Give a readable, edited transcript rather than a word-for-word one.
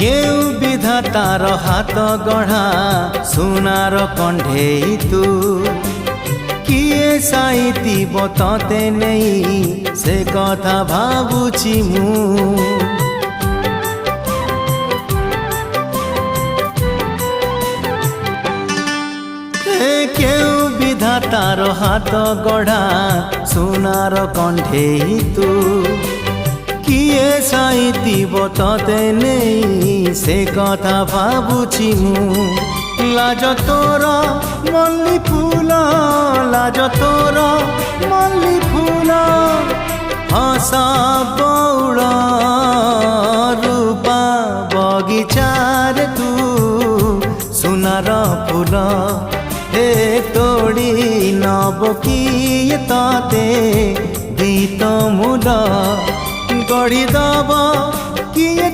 केउ विधातार हाथ गढ़ा सुनार कंढेई तू किए साइतिब तते नहीं से कथा भाबुछि मु केउ विधातार हाथ गढ़ा सुनार कंढेई तू किए साइतिब तते नहीं से कथा भाबुछि मु लाज तोर मल्ली फूल लाज तोर मल्ली फूल हसा बौड़ रूपा बगीचार तू सुनार फूल हे तोड़ी नब किए ताते दीत मूल गढ़ी दब किए